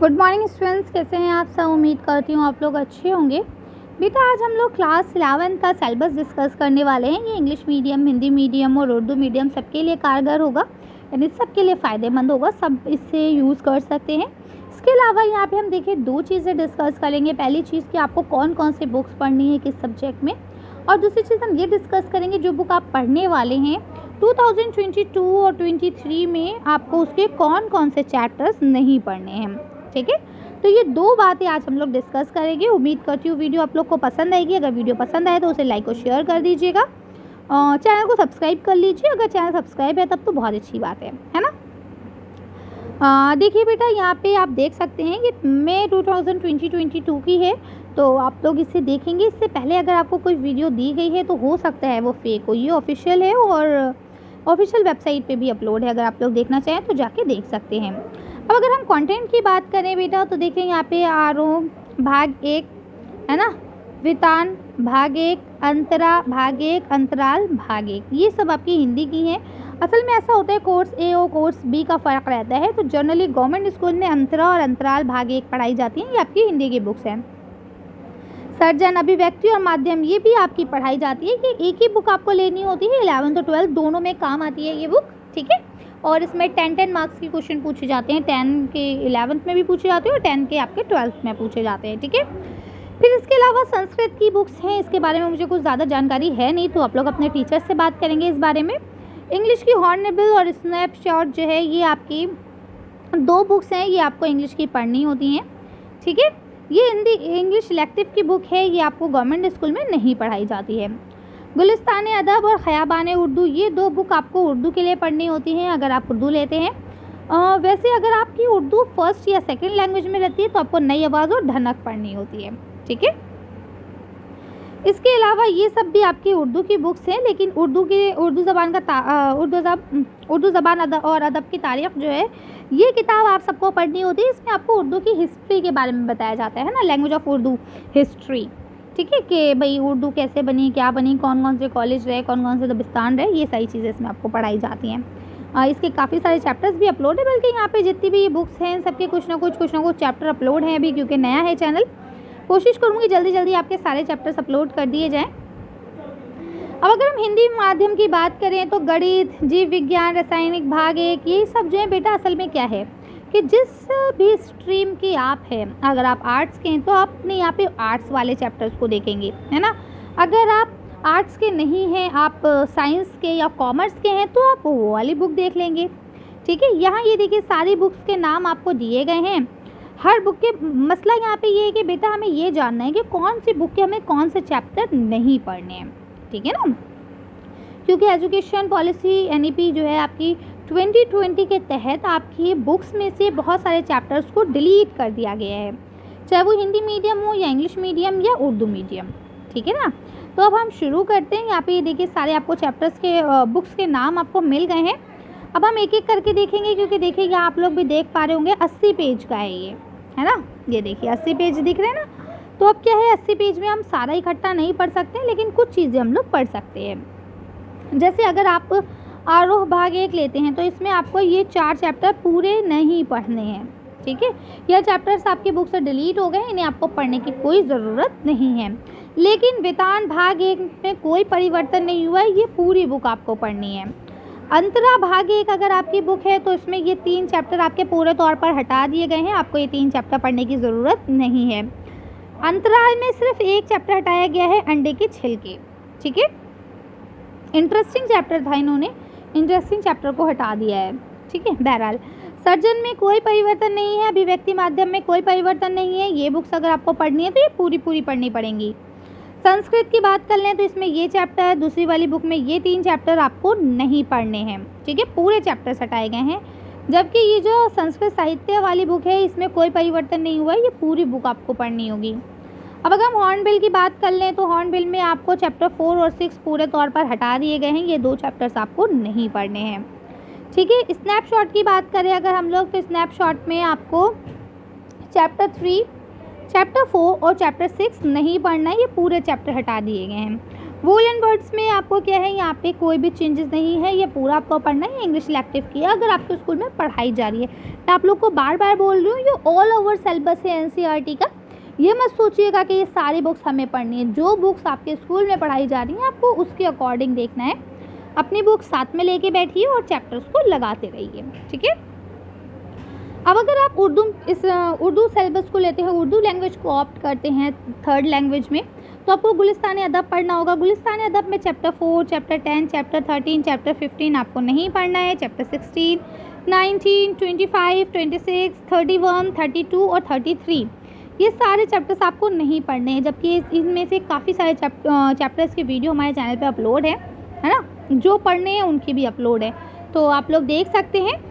Good morning students, कैसे हैं आप सब। उम्मीद करती हूँ आप लोग अच्छे होंगे। बेटा आज हम लोग क्लास 11 का सिलेबस डिस्कस करने वाले हैं। ये इंग्लिश मीडियम, हिंदी मीडियम और उर्दू मीडियम सबके लिए कारगर होगा, यानी सबके लिए फ़ायदेमंद होगा, सब इससे यूज़ कर सकते हैं। इसके अलावा यहाँ पे हम देखिए दो चीज़ें डिस्कस करेंगे। पहली चीज़ कि आपको कौन कौन से बुक्स पढ़नी है किस सब्जेक्ट में, और दूसरी चीज़ हम ये डिस्कस करेंगे जो बुक आप पढ़ने वाले हैं 2022 और 23 में आपको उसके कौन कौन से चैप्टर्स नहीं पढ़ने हैं। ठीक है, तो ये दो बातें आज हम लोग डिस्कस करेंगे। उम्मीद करती हूँ वीडियो आप लोग को पसंद आएगी। अगर वीडियो पसंद आए तो उसे लाइक और शेयर कर दीजिएगा, चैनल को सब्सक्राइब कर लीजिए। अगर चैनल सब्सक्राइब है तब तो बहुत अच्छी बात है ना। देखिए बेटा यहाँ पे आप देख सकते हैं ये मई 2022 की है, तो आप लोग इसे देखेंगे। इससे पहले अगर आपको कोई वीडियो दी गई है तो हो सकता है वो फेक हो। ये ऑफिशियल है और ऑफिशियल वेबसाइट पे भी अपलोड है, अगर आप लोग देखना चाहें तो जाके देख सकते हैं। अब अगर हम कंटेंट की बात करें बेटा तो देखिए यहाँ पे आरोह भाग 1 है ना, वितान भाग 1, अंतरा भाग 1, अंतराल भाग 1, ये सब आपकी हिंदी की है। असल में ऐसा होता है कोर्स ए और कोर्स बी का फ़र्क रहता है। तो जनरली गवर्नमेंट स्कूल में अंतरा और अंतराल भाग 1 पढ़ाई जाती हैं, ये आपकी हिंदी की बुक्स हैं। सर्जन, अभिव्यक्ति और माध्यम ये भी आपकी पढ़ाई जाती है कि एक ही बुक आपको लेनी होती है। 11th और 12th दोनों में काम आती है ये बुक, ठीक है। और इसमें 10 मार्क्स के क्वेश्चन पूछे जाते हैं। 10 के 11th में भी पूछे जाते हैं और 10 के आपके 12th में पूछे जाते हैं, ठीक है। फिर इसके अलावा संस्कृत की बुक्स हैं, इसके बारे में मुझे कुछ ज़्यादा जानकारी है नहीं, तो आप लोग अपने टीचर से बात करेंगे इस बारे में। इंग्लिश की हॉर्नेबल और स्नैपशॉट जो है ये आपकी दो बुक्स हैं, ये आपको इंग्लिश की पढ़नी होती हैं, ठीक है। ये हिंदी इंग्लिश इलेक्टिव की बुक है, ये आपको गवर्नमेंट स्कूल में नहीं पढ़ाई जाती है। गुलिस्तान अदब और ख़याबान उर्दू ये दो बुक आपको उर्दू के लिए पढ़नी होती हैं अगर आप उर्दू लेते हैं। वैसे अगर आपकी उर्दू फर्स्ट या सेकंड लैंग्वेज में रहती है तो आपको नई आवाज़ और ढनक पढ़नी होती है, ठीक है। इसके अलावा ये सब भी आपकी उर्दू की बुक्स हैं, लेकिन उर्दू ज़बान और अदब की तारीख़ जो है ये किताब आप सबको पढ़नी होती है। इसमें आपको उर्दू की हिस्ट्री के बारे में बताया जाता है ना, लैंग्वेज ऑफ उर्दू हिस्ट्री, ठीक है, कि भाई उर्दू कैसे बनी, क्या बनी, कौन कौन से कॉलेज रहे, कौन कौन से दबिस्तान रहे, ये सारी चीज़ें इसमें आपको पढ़ाई जाती हैं। इसके काफ़ी सारे चैप्टर्स भी अपलोड है, बल्कि यहाँ पे जितनी भी ये बुक्स हैं सबके कुछ ना कुछ चैप्टर अपलोड हैं अभी, क्योंकि नया है चैनल। कोशिश करूँगी जल्दी जल्दी आपके सारे चैप्टर्स अपलोड कर दिए जाएँ। अब अगर हम हिंदी माध्यम की बात करें तो गणित, जीव विज्ञान, रासायनिक भाग 1 ये सब जो है बेटा असल में क्या है कि जिस भी स्ट्रीम के आप हैं, अगर आप आर्ट्स के हैं तो आप अपने यहाँ पे आर्ट्स वाले चैप्टर्स को देखेंगे, है ना। अगर आप आर्ट्स के नहीं हैं, आप साइंस के या कॉमर्स के हैं तो आप वो वाली बुक देख लेंगे, ठीक है। यहाँ ये देखिए सारी बुक्स के नाम आपको दिए गए हैं। हर बुक के मसला यहाँ पे ये है कि बेटा हमें ये जानना है कि कौन सी बुक के हमें कौन से चैप्टर नहीं पढ़ने हैं, ठीक है ना, क्योंकि एजुकेशन पॉलिसी NEP जो है आपकी 2020 के तहत आपकी बुक्स में से बहुत सारे चैप्टर्स को डिलीट कर दिया गया है, चाहे वो हिंदी मीडियम हो या इंग्लिश मीडियम या उर्दू मीडियम, ठीक है ना। तो अब हम शुरू करते हैं। यहाँ पे ये देखिए सारे आपको चैप्टर्स के बुक्स के नाम आपको मिल गए हैं। अब हम एक एक करके देखेंगे, क्योंकि देखिए यहाँ आप लोग भी देख पा रहे होंगे 80 पेज का है ये, है ना। ये देखिए 80 पेज दिख रहे हैं ना। तो अब क्या है 80 पेज में हम सारा इकट्ठा नहीं पढ़ सकते, लेकिन कुछ चीज़ें हम लोग पढ़ सकते हैं। जैसे अगर आप आरोह भाग 1 लेते हैं तो इसमें आपको ये 4 चैप्टर पूरे नहीं पढ़ने हैं, ठीक है। यह चैप्टर्स आपकी बुक से डिलीट हो गए, इन्हें आपको पढ़ने की कोई ज़रूरत नहीं है। लेकिन वितान भाग 1 में कोई परिवर्तन नहीं हुआ है, ये पूरी बुक आपको पढ़नी है। अंतरा भाग 1 अगर आपकी बुक है तो इसमें ये 3 चैप्टर आपके पूरे तौर पर हटा दिए गए हैं, आपको ये 3 चैप्टर पढ़ने की ज़रूरत नहीं है। अंतराल में सिर्फ एक चैप्टर हटाया गया है, अंडे के छिलके, ठीक है। इंटरेस्टिंग चैप्टर था, इन्होंने इंटरेस्टिंग चैप्टर को हटा दिया है, ठीक है। बहरहाल सर्जन में कोई परिवर्तन नहीं है, अभिव्यक्ति माध्यम में कोई परिवर्तन नहीं है। ये बुक्स अगर आपको पढ़नी है तो ये पूरी पढ़नी पड़ेंगी। संस्कृत की बात कर लें तो इसमें ये चैप्टर, दूसरी वाली बुक में ये 3 चैप्टर आपको नहीं पढ़ने हैं, ठीक है, पूरे चैप्टर्स हटाए गए हैं। जबकि ये जो संस्कृत साहित्य वाली बुक है इसमें कोई परिवर्तन नहीं हुआ है, ये पूरी बुक आपको पढ़नी होगी। अब अगर हम हॉर्नबिल की बात कर लें तो हॉर्नबिल में आपको चैप्टर 4 और 6 पूरे तौर पर हटा दिए गए हैं, ये 2 चैप्टर्स आपको नहीं पढ़ने हैं, ठीक है। स्नैपशॉट की बात करें अगर हम लोग तो स्नैपशॉट में आपको चैप्टर 3, चैप्टर 4 और चैप्टर 6 नहीं पढ़ना है, ये पूरे चैप्टर हटा दिए गए हैं। वोलन वर्ड्स में आपको क्या है, यहाँ पे कोई भी चेंजेस नहीं है, ये पूरा आपको पढ़ना है। इंग्लिश इलेक्टिव की अगर आपके स्कूल में पढ़ाई जा रही है, मैं आप लोग को बार बार बोल रही हूँ, ये ऑल ओवर सिलेबस है एनसीईआरटी का। ये मत सोचिएगा कि ये सारी बुक्स हमें पढ़नी है। जो बुक्स आपके स्कूल में पढ़ाई जा रही हैं आपको उसके अकॉर्डिंग देखना है। अपनी बुक साथ में लेके बैठिए और चैप्टर्स को लगाते रहिए, ठीक है। अब अगर आप उर्दू सिलेबस को लेते हैं, उर्दू लैंग्वेज को ऑप्ट करते हैं थर्ड लैंग्वेज में, तो आपको गुलिस्तानी अदब पढ़ना होगा। गुलिस्तानी अदब में चैप्टर 4, चैप्टर 10, चैप्टर 13, चैप्टर 15 आपको नहीं पढ़ना है। चैप्टर 16, 19, 25, 26, 31, 32 और 33 ये सारे चैप्टर्स आपको नहीं पढ़ने हैं, जबकि इनमें से काफ़ी सारे चैप्टर्स के वीडियो हमारे चैनल पे अपलोड है ना। जो पढ़ने हैं उनकी भी अपलोड है, तो आप लोग देख सकते हैं।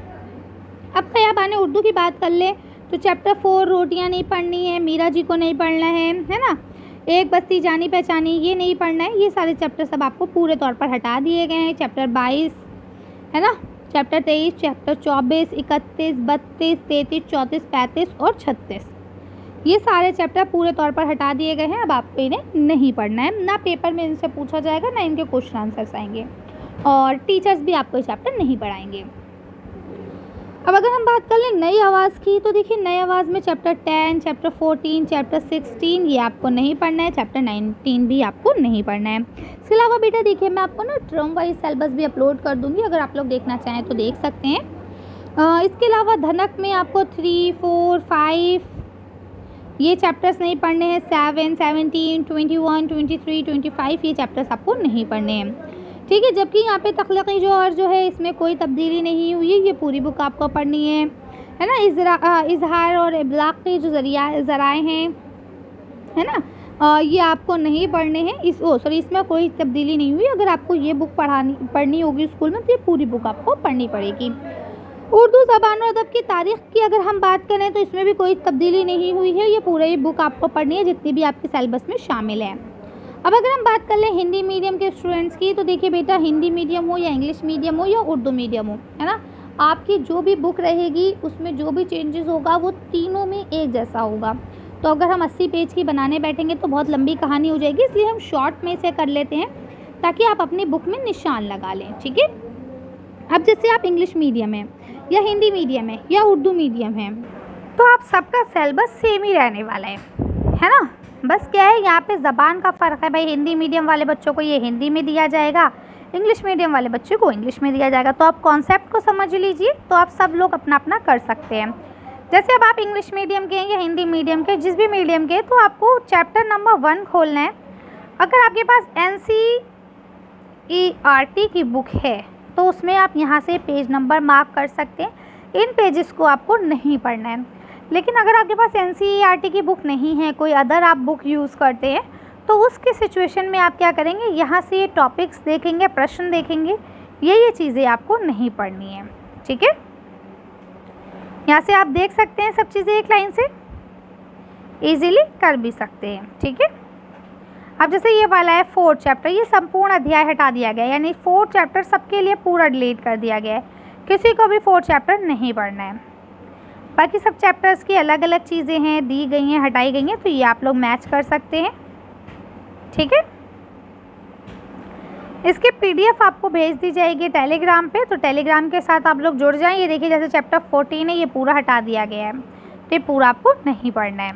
अब क़याबान उर्दू की बात कर ले तो चैप्टर 4 रोटियां नहीं पढ़नी है, मीरा जी को नहीं पढ़ना है ना। एक बस्ती जानी पहचानी ये नहीं पढ़ना है। ये सारे चैप्टर सब आपको पूरे तौर पर हटा दिए गए हैं। चैप्टर 22 है ना, चैप्टर 23, चैप्टर 24, 31, 32, 33, 34, 35 और 36 ये सारे चैप्टर पूरे तौर पर हटा दिए गए हैं। अब आपको इन्हें नहीं पढ़ना है, ना पेपर में इनसे पूछा जाएगा, ना इनके क्वेश्चन आंसर्स आएंगे, और टीचर्स भी आपको चैप्टर नहीं पढ़ाएंगे। अब अगर हम बात कर लें नई आवाज़ की, तो देखिए नई आवाज़ में चैप्टर 10, चैप्टर 14, चैप्टर 16 ये आपको नहीं पढ़ना है। चैप्टर 19 भी आपको नहीं पढ़ना है। इसके अलावा बेटा देखिए मैं आपको ना टर्म वाइज सिलेबस भी अपलोड कर दूँगी, अगर आप लोग देखना चाहें तो देख सकते हैं। इसके अलावा धनक में आपको 3, 4, 5 ये चैप्टर्स नहीं पढ़ने हैं। 7, 17, 21, 23, 25 ये चैप्टर्स आपको नहीं पढ़ने हैं, ठीक है। जबकि यहाँ पे तख्लीकी जो है इसमें कोई तब्दीली नहीं हुई है, ये पूरी बुक आपको पढ़नी है ना। इजहार और इब्लाग के जो ज़राए हैं है ना, ये आपको नहीं पढ़ने हैं। इसमें कोई तब्दीली नहीं हुई। अगर आपको ये बुक पढ़नी होगी स्कूल में तो ये पूरी बुक आपको पढ़नी पड़ेगी। उर्दू ज़बान और अदब की तारीख़ की अगर हम बात करें तो इसमें भी कोई तब्दीली नहीं हुई है, ये पूरी बुक आपको पढ़नी है जितनी भी आपके सिलेबस में शामिल है। अब अगर हम बात कर लें हिंदी मीडियम के स्टूडेंट्स की, तो देखिए बेटा हिंदी मीडियम हो या इंग्लिश मीडियम हो या उर्दू मीडियम हो, है ना, आपकी जो भी बुक रहेगी उसमें जो भी चेंजेस होगा वो तीनों में एक जैसा होगा। तो अगर हम 80 पेज की बनाने बैठेंगे तो बहुत लंबी कहानी हो जाएगी, इसलिए हम शॉर्ट में इसे कर लेते हैं ताकि आप अपनी बुक में निशान लगा लें, ठीक है। अब जैसे आप इंग्लिश मीडियम है या हिंदी मीडियम है या उर्दू मीडियम है, तो आप सबका सिलेबस सेम ही रहने वाला है ना। बस क्या है यहाँ पे ज़बान का फ़र्क है। भाई हिंदी मीडियम वाले बच्चों को ये हिंदी में दिया जाएगा, इंग्लिश मीडियम वाले बच्चों को इंग्लिश में दिया जाएगा। तो आप कॉन्सेप्ट को समझ लीजिए, तो आप सब लोग अपना अपना कर सकते हैं। जैसे अब आप इंग्लिश मीडियम के हैं या हिंदी मीडियम के, जिस भी मीडियम के, तो आपको चैप्टर नंबर 1 खोलना है। अगर आपके पास NCERT की बुक है तो उसमें आप यहाँ से पेज नंबर मार्क कर सकते हैं। इन पेजेस को आपको नहीं पढ़ना है। लेकिन अगर आपके पास NCERT की बुक नहीं है, कोई अदर आप बुक यूज़ करते हैं, तो उसके सिचुएशन में आप क्या करेंगे, यहाँ से ये टॉपिक्स देखेंगे, प्रश्न देखेंगे, ये चीज़ें आपको नहीं पढ़नी है, ठीक है। यहाँ से आप देख सकते हैं सब चीज़ें एक लाइन से ईजीली कर भी सकते हैं, ठीक है। अब जैसे ये वाला है 4th चैप्टर, ये संपूर्ण अध्याय हटा दिया गया, यानी 4th चैप्टर सबके लिए पूरा डिलीट कर दिया गया है, किसी को भी 4th चैप्टर नहीं पढ़ना है। बाकी सब चैप्टर्स की अलग अलग चीज़ें हैं, दी गई हैं, हटाई गई हैं, तो ये आप लोग मैच कर सकते हैं, ठीक है। इसकी PDF आपको भेज दी जाएगी टेलीग्राम पे, तो टेलीग्राम के साथ आप लोग जुड़ जाएं। ये देखिए जैसे चैप्टर 14 है, ये पूरा हटा दिया गया है, तो ये पूरा आपको नहीं पढ़ना है।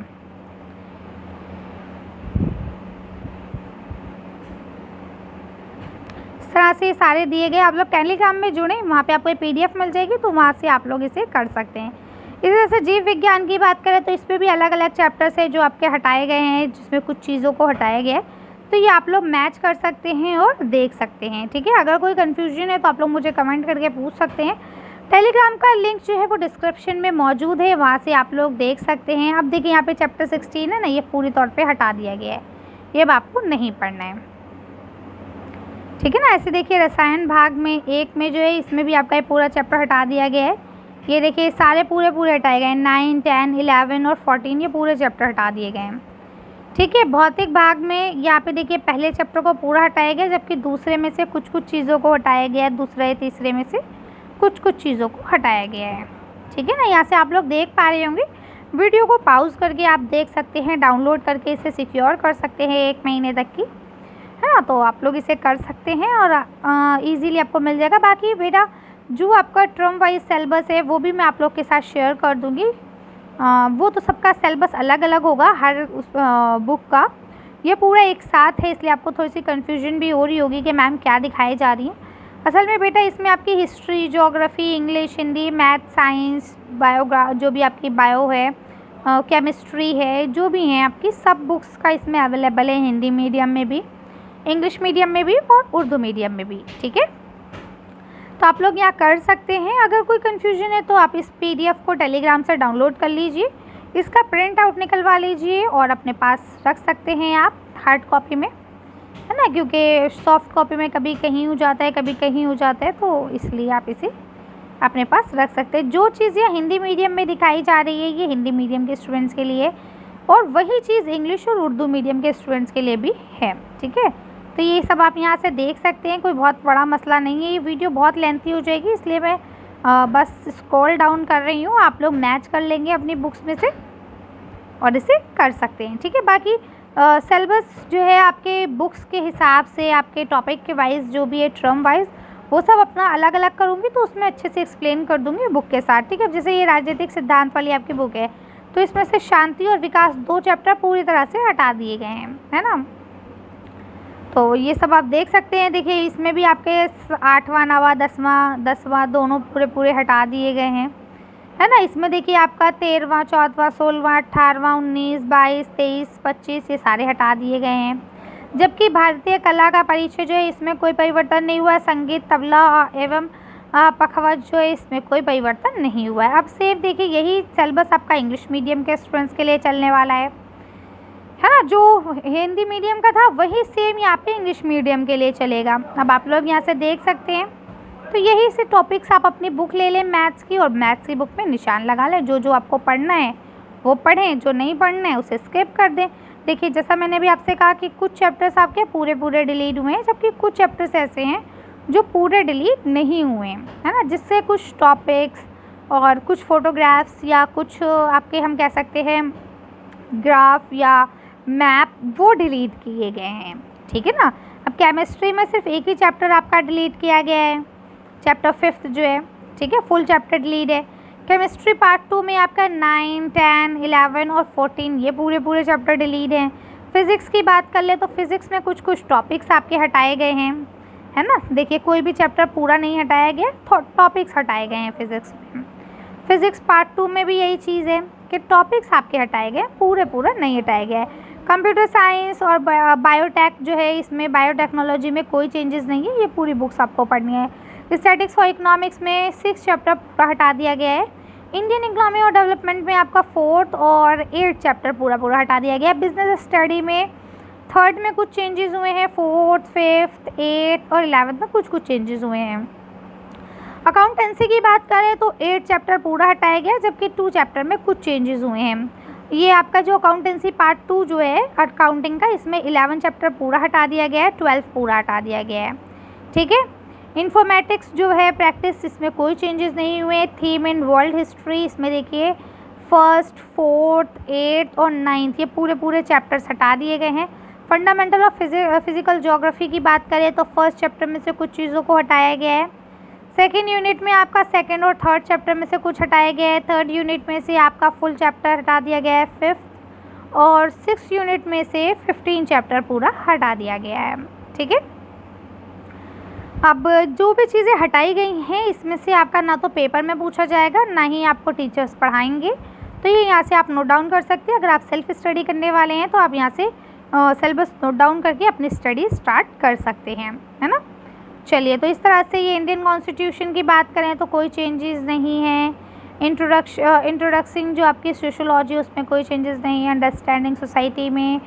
इस तरह से सारे दिए गए, आप लोग टेलीग्राम में जुड़ें, वहाँ पे आपको PDF मिल जाएगी, तो वहाँ से आप लोग इसे कर सकते हैं। इसी तरह से जीव विज्ञान की बात करें तो इस पर भी अलग अलग चैप्टर्स है जो आपके हटाए गए हैं, जिसमें कुछ चीज़ों को हटाया गया है, तो ये आप लोग मैच कर सकते हैं और देख सकते हैं, ठीक है। अगर कोई कन्फ्यूजन है तो आप लोग मुझे कमेंट करके पूछ सकते हैं। टेलीग्राम का लिंक जो है वो डिस्क्रिप्शन में मौजूद है, वहाँ से आप लोग देख सकते हैं। अब देखिए यहाँ पे चैप्टर 16 है ना, ये पूरी तौर पे हटा दिया गया है, ये अब आपको नहीं पढ़ना है, ठीक है ना। ऐसे देखिए रसायन भाग में 1 में जो है इसमें भी आपका ये पूरा चैप्टर हटा दिया गया है। ये देखिए सारे पूरे हटाए गए हैं, 9, 10, 11 और 14 ये पूरे चैप्टर हटा दिए गए हैं, ठीक है। भौतिक भाग में यहाँ पे देखिए पहले चैप्टर को पूरा हटाया गया, जबकि दूसरे में से कुछ चीज़ों को हटाया गया है, दूसरे तीसरे में से कुछ चीज़ों को हटाया गया है, ठीक है ना। यहाँ से आप लोग देख पा रहे होंगे, वीडियो को पॉज करके आप देख सकते हैं, डाउनलोड करके इसे सिक्योर कर सकते हैं 1 महीने तक की, है ना। तो आप लोग इसे कर सकते हैं और ईज़िली आपको मिल जाएगा। बाकी बेटा जो आपका टर्म वाइज सिलेबस है वो भी मैं आप लोग के साथ शेयर कर दूँगी। वो तो सबका सिलेबस अलग अलग होगा हर उस बुक का। ये पूरा एक साथ है, इसलिए आपको थोड़ी सी कन्फ्यूजन भी हो रही होगी कि मैम क्या दिखाई जा रही है। असल में बेटा इसमें आपकी history, geography, English, Hindi, math, science, जो भी आपकी बायो है, केमिस्ट्री है, जो भी हैं आपकी सब बुक्स का इसमें अवेलेबल है, हिंदी मीडियम में भी, इंग्लिश मीडियम में भी और उर्दू मीडियम में भी। ठीक है, तो आप लोग यहाँ कर सकते हैं। अगर कोई कन्फ्यूजन है तो आप इस PDF को टेलीग्राम से डाउनलोड कर लीजिए, इसका प्रिंट आउट निकलवा लीजिए और अपने पास रख सकते हैं आप हार्ड कॉपी में, है ना, क्योंकि सॉफ्ट कॉपी में कभी कहीं हो जाता है, कभी कहीं हो जाता है, तो इसलिए आप इसे अपने पास रख सकते हैं। जो चीज़ें हिंदी मीडियम में दिखाई जा रही है ये हिंदी मीडियम के स्टूडेंट्स के लिए, और वही चीज़ इंग्लिश और उर्दू मीडियम के स्टूडेंट्स के लिए भी है। ठीक है, तो ये सब आप यहाँ से देख सकते हैं, कोई बहुत बड़ा मसला नहीं है। ये वीडियो बहुत लेंथी हो जाएगी, इसलिए मैं बस स्क्रॉल डाउन कर रही हूँ, आप लोग मैच कर लेंगे अपनी बुक्स में से और इसे कर सकते हैं। ठीक है, बाकी सिलेबस जो है आपके बुक्स के हिसाब से, आपके टॉपिक के वाइज जो भी है, टर्म वाइज, वो सब अपना अलग अलग करूँगी, तो उसमें अच्छे से एक्सप्लेन कर दूँगी बुक के साथ। ठीक है, जैसे ये राजनीतिक सिद्धांत वाली आपकी बुक है, तो इसमें से शांति और विकास 2 चैप्टर पूरी तरह से हटा दिए गए हैं, है ना। तो ये सब आप देख सकते हैं। देखिए इसमें भी आपके 8वां 9वां 10वां दोनों पूरे हटा दिए गए हैं, है ना। इसमें देखिए आपका 13वां 14वां 16वां 18वां 19 22 23 25 ये सारे हटा दिए गए हैं। जबकि भारतीय कला का परिचय जो है इसमें कोई परिवर्तन नहीं हुआ है। संगीत, तबला एवं पखवाज जो है इसमें कोई परिवर्तन नहीं हुआ है। अब सेम देखिए यही सिलेबस आपका इंग्लिश मीडियम के स्टूडेंट्स के लिए चलने वाला है ना। जो हिंदी मीडियम का था वही सेम यहाँ पे इंग्लिश मीडियम के लिए चलेगा। अब आप लोग यहाँ से देख सकते हैं, तो यही से टॉपिक्स आप अपनी बुक ले लें मैथ्स की, और मैथ्स की बुक में निशान लगा लें। जो जो आपको पढ़ना है वो पढ़ें, जो नहीं पढ़ना है उसे स्किप कर दें। देखिए जैसा मैंने भी आपसे कहा कि कुछ चैप्टर्स आपके पूरे डिलीट हुए हैं, जबकि कुछ चैप्टर्स ऐसे हैं जो पूरे डिलीट नहीं हुए हैं, है ना। जिससे कुछ टॉपिक्स और कुछ फ़ोटोग्राफ्स या कुछ आपके हम कह सकते हैं ग्राफ या मैप वो डिलीट किए गए हैं। ठीक है ना। अब केमिस्ट्री में सिर्फ एक ही चैप्टर आपका डिलीट किया गया है, चैप्टर 5 जो है। ठीक है, फुल चैप्टर डिलीट है। केमिस्ट्री पार्ट 2 में आपका 9, 10, 11 और 14 ये पूरे चैप्टर डिलीट हैं। फिज़िक्स की बात कर ले तो फिज़िक्स में कुछ टॉपिक्स आपके हटाए गए हैं, है ना। देखिए कोई भी चैप्टर पूरा नहीं हटाया गया, टॉपिक्स हटाए गए हैं फिज़िक्स में। फिज़िक्स पार्ट 2 में भी यही चीज़ है कि टॉपिक्स आपके हटाए गए, पूरा नहीं हटाया गया है। कंप्यूटर साइंस और बायोटेक जो है इसमें बायोटेक्नोलॉजी में कोई चेंजेस नहीं है, ये पूरी बुक्स आपको पढ़नी है। स्टैटिक्स और इकोनॉमिक्स में 6 चैप्टर पूरा हटा दिया गया है। इंडियन इकोनॉमी और डेवलपमेंट में आपका 4th और 8th चैप्टर पूरा हटा दिया गया है। बिजनेस स्टडी में 3rd में कुछ चेंजेस हुए हैं, 4th, 5th, 8th और 11th में कुछ चेंजेस हुए हैं। अकाउंटेंसी की बात करें तो 8 चैप्टर पूरा हटाया गया, जबकि 2 चैप्टर में कुछ चेंजेस हुए हैं। ये आपका जो अकाउंटेंसी पार्ट 2 जो है अकाउंटिंग का, इसमें 11 चैप्टर पूरा हटा दिया गया है, 12 पूरा हटा दिया गया है। ठीक है, इन्फॉर्मेटिक्स जो है प्रैक्टिस, इसमें कोई चेंजेस नहीं हुए। थीम इन वर्ल्ड हिस्ट्री, इसमें देखिए 1st, 4th, 8th और 9th ये पूरे चैप्टर्स हटा दिए गए हैं। फंडामेंटल ऑफ फिजिकल ज्योग्राफी की बात करें तो 1st चैप्टर में से कुछ चीज़ों को हटाया गया है। 2nd यूनिट में आपका 2nd और 3rd चैप्टर में से कुछ हटाया गया है। 3rd यूनिट में से आपका फुल चैप्टर हटा दिया गया है। 5th और 6th यूनिट में से 15 चैप्टर पूरा हटा दिया गया है। ठीक है, अब जो भी चीज़ें हटाई गई हैं इसमें से आपका ना तो पेपर में पूछा जाएगा, ना ही आपको टीचर्स पढ़ाएंगे, तो ये यहाँ से आप नोट डाउन कर सकते हैं। अगर आप सेल्फ स्टडी करने वाले हैं तो आप यहाँ से सिलेबस नोट डाउन करके अपनी स्टडी स्टार्ट कर सकते हैं, है ना। चलिए, तो इस तरह से ये इंडियन कॉन्स्टिट्यूशन की बात करें तो कोई चेंजेस नहीं है। इंट्रोडक्शन जो आपकी सोशोलॉजी उसमें कोई चेंजेस नहीं है। अंडरस्टैंडिंग सोसाइटी में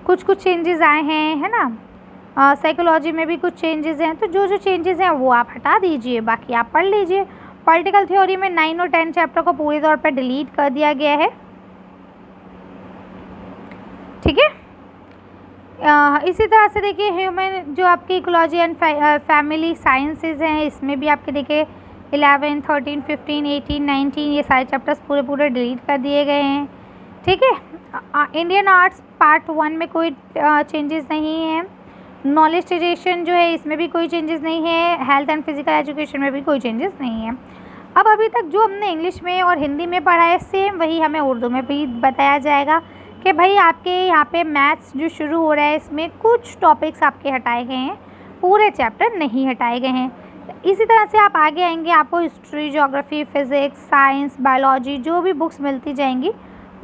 कुछ चेंजेस आए हैं, है ना। साइकोलॉजी में भी कुछ चेंजेस हैं, तो जो चेंजेस हैं वो आप हटा दीजिए, बाकी आप पढ़ लीजिए। पॉलिटिकल थ्योरी में 9 और 10 चैप्टर को पूरी तौर पर डिलीट कर दिया गया है। ठीक है, इसी तरह से देखिए ह्यूमन जो आपकी इकोलॉजी एंड फैमिली साइंसेज हैं, इसमें भी आपके देखिए 11, 13, 15, 18, 19 ये सारे चैप्टर्स पूरे डिलीट कर दिए गए हैं। ठीक है, इंडियन आर्ट्स पार्ट 1 में कोई चेंजेस नहीं है। नॉलेजाइजेशन जो है इसमें भी कोई चेंजेस नहीं है, हेल्थ एंड फिजिकल एजुकेशन में भी कोई चेंजेस नहीं है। अब अभी तक जो हमने इंग्लिश में और हिंदी में पढ़ा है सेम वही हमें उर्दू में भी बताया जाएगा कि भाई आपके यहाँ पे मैथ्स जो शुरू हो रहा है इसमें कुछ टॉपिक्स आपके हटाए गए हैं, पूरे चैप्टर नहीं हटाए गए हैं। इसी तरह से आप आगे आएंगे, आपको history, geography, physics, science, biology जो भी बुक्स मिलती जाएंगी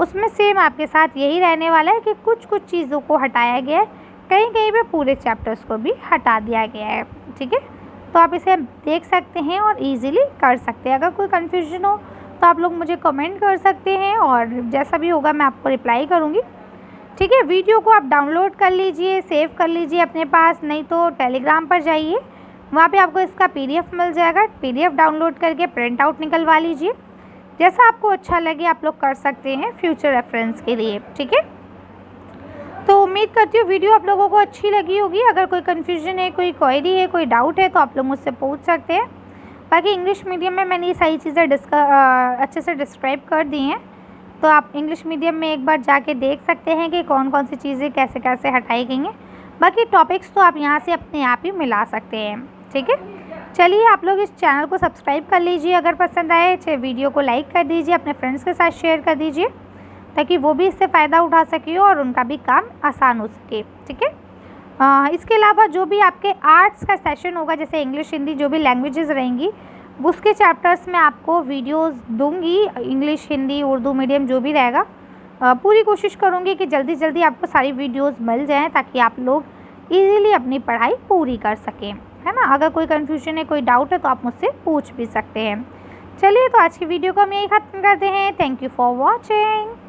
उसमें सेम आपके साथ यही रहने वाला है कि कुछ कुछ चीज़ों को हटाया गया है, कहीं कहीं पे पूरे चैप्टर्स को भी हटा दिया गया है। ठीक है, तो आप इसे देख सकते हैं और इजीली कर सकते हैं। अगर कोई कन्फ्यूजन हो तो आप लोग मुझे कमेंट कर सकते हैं और जैसा भी होगा मैं आपको रिप्लाई करूँगी। ठीक है, वीडियो को आप डाउनलोड कर लीजिए, सेव कर लीजिए अपने पास, नहीं तो टेलीग्राम पर जाइए, वहाँ पे आपको इसका PDF मिल जाएगा। PDF डाउनलोड करके प्रिंट आउट निकलवा लीजिए। जैसा आपको अच्छा लगे आप लोग कर सकते हैं फ्यूचर रेफरेंस के लिए। ठीक है, तो उम्मीद करती हूँ वीडियो आप लोगों को अच्छी लगी होगी। अगर कोई कन्फ्यूजन है, कोई क्वेरी है, कोई डाउट है तो आप लोग मुझसे पूछ सकते हैं। बाकी इंग्लिश मीडियम में मैंने ये सारी चीज़ें अच्छे से डिस्क्राइब कर दी हैं, तो आप इंग्लिश मीडियम में एक बार जाके देख सकते हैं कि कौन कौन सी चीज़ें कैसे कैसे हटाई गई हैं। बाकी टॉपिक्स तो आप यहाँ से अपने आप ही मिला सकते हैं। ठीक है, चलिए आप लोग इस चैनल को सब्सक्राइब कर लीजिए, अगर पसंद आए वीडियो को लाइक कर दीजिए, अपने फ्रेंड्स के साथ शेयर कर दीजिए ताकि वो भी इससे फ़ायदा उठा सके और उनका भी काम आसान हो सके। ठीक है, इसके अलावा जो भी आपके आर्ट्स का सेशन होगा, जैसे इंग्लिश, हिंदी, जो भी लैंग्वेजेस रहेंगी उसके चैप्टर्स में आपको वीडियोस दूंगी। इंग्लिश, हिंदी, उर्दू मीडियम जो भी रहेगा, पूरी कोशिश करूँगी कि जल्दी जल्दी आपको सारी वीडियोस मिल जाएँ ताकि आप लोग इजीली अपनी पढ़ाई पूरी कर सकें, है ना। अगर कोई कन्फ्यूजन है, कोई डाउट है तो आप मुझसे पूछ भी सकते हैं। चलिए, तो आज की वीडियो को हम यही ख़त्म करते हैं। Thank you for watching.